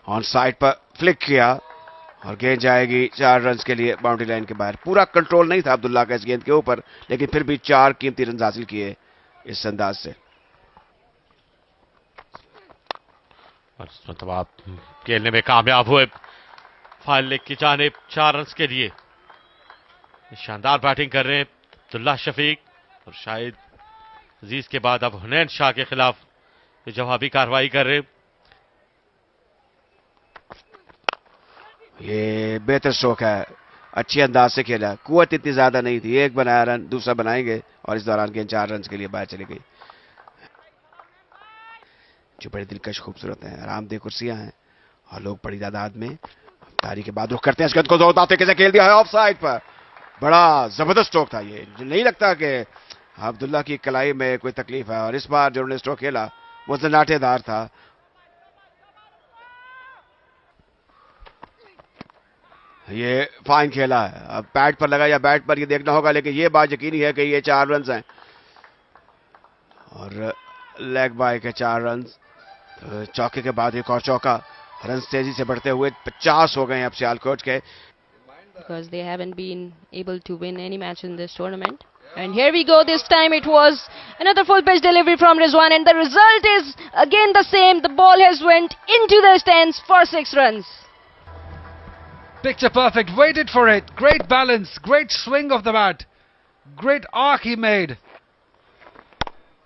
On side पर flick किया और गेंद जाएगी 4 रन के लिए बाउंड्री लाइन के बाहर। पूरा कंट्रोल नहीं था अब्दुल्ला का इस गेंद के ऊपर, लेकिन फिर भी 4 कीमती रन हासिल किए इस अंदाज से। मतलब आप खेलने में कामयाब हुए फाइनल लेग की जानिब 4 रन के लिए। शानदार बैटिंग कर रहे हैं अब्दुल्ला शफीक और शायद अजीज के बाद अब हुनैन शाह के खिलाफ जवाबी कार्रवाई कर रहे। ये बेहतर स्ट्रोक है, अच्छी अंदाज से खेला, कुवत इतनी ज्यादा नहीं थी। एक बनाया रन, दूसरा बनाएंगे और इस दौरान गेंद 4 रन के लिए बाहर चली गई। जो बड़ी दिलकश खूबसूरत है, आरामदेह कुर्सियां हैं और लोग बड़ी तादाद में तारी के बाद रुख करते हैं। इस गेंद को जोरदार तरीके से खेल दिया है ऑफ साइड पर। बड़ा जबरदस्त स्ट्रोक था ये। नहीं लगता कि अब्दुल्ला की कलाई में कोई तकलीफ है, और इस बार जो उन्होंने स्ट्रोक खेला वो नाटेदार था। ये फाइन खेला है। अब पैड पर लगा या बैट पर ये देखना होगा, लेकिन ये बात यकीनी है कि ये 4 रन हैं और लेग बाय के 4 रन। चौके के बाद एक और चौका, रन तेजी से बढ़ते हुए 50 हो गए हैं अब सियालकोट के। Because they haven't been able to win any match in this tournament. And here we go. This time it was another full pitch delivery from Rizwan, and the result is again the same. The ball has went into the stands for 6 runs. Picture perfect, waited for it. Great balance, great swing of the bat, great arc he made.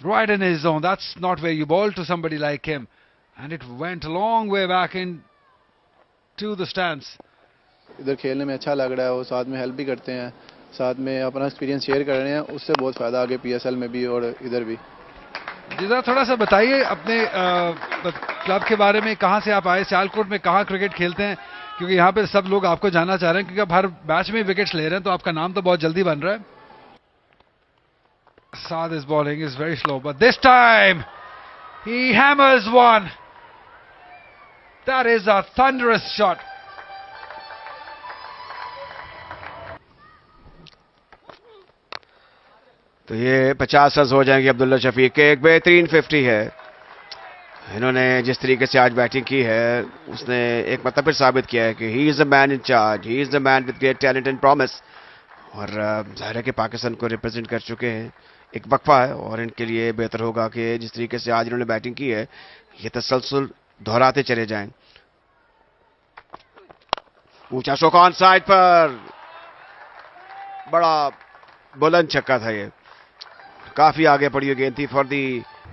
Right in his zone. That's not where you bowl to somebody like him. And it went a long way back into the stands. इधर खेलने में अच्छा लग रहा है, वो साथ में हेल्प भी करते हैं, साथ में अपना एक्सपीरियंस शेयर कर रहे हैं, उससे बहुत फ़ायदा आगे पीएसएल में भी और इधर भी। जी जरा थोड़ा सा बताइए अपने क्लब के बारे में, कहाँ से आप आए, सियालकोट में कहाँ क्रिकेट खेलते हैं, क्योंकि यहाँ पे सब लोग आपको जानना चाह रहे हैं, क्योंकि आप हर मैच में विकेट्स ले रहे हैं तो आपका नाम तो बहुत जल्दी बन रहा है। Saad's bowling is very slow, but this time he hammers one. That is a thunderous shot. तो ये 50 रन हो जाएंगे अब्दुल्ला शफीक के। एक बेहतरीन 50 है। इन्होंने जिस तरीके से आज बैटिंग की है, उसने एक मतलब फिर साबित किया है कि he is the man in charge, he is the man with great talent and promise. और जाहिर है कि पाकिस्तान को रिप्रेजेंट कर चुके हैं। एक वक्फा है और इनके लिए बेहतर होगा कि जिस तरीके से आज इन्होंने बैटिंग की है, ये तसलसल दोहराते चले जाएं। ऊंचा स्ट्रोक ऑन साइड पर, बड़ा बुलंद छक्का था ये, काफी आगे पड़ी हुई गेंद थी for the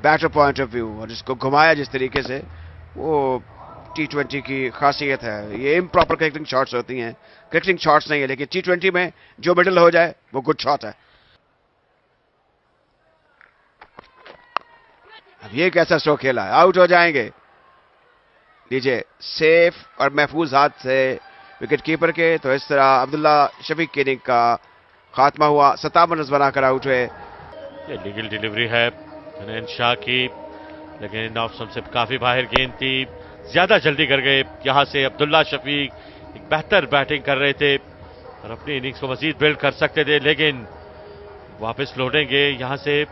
batter point of view, और इसको घुमाया जिस तरीके से, वो T20 की खासियत है। ये इम्प्रॉपर क्रिकेटिंग शॉट्स होती हैं, क्रिकेटिंग शॉट्स नहीं है, लेकिन T20 में जो मिडल हो जाए वो गुड शॉट है। अब ये कैसा स्ट्रोक खेला है, आउट हो जाएंगे। लीजिए सेफ और महफूज हाथ से विकेट कीपर के। तो इस तरह अब्दुल्ला शफीक की इनिंग का खात्मा हुआ, 57 रन बनाकर आउट हुए। ये लीगल डिलीवरी है हुनैन शाह की, लेकिन ऑफ स्टंप से काफी बाहर गेंद थी, ज्यादा जल्दी कर गए यहां से अब्दुल्ला शफीक। एक बेहतर बैटिंग कर रहे थे और अपनी इनिंग्स को मजीद बिल्ड कर सकते थे, लेकिन वापस लौटेंगे यहां से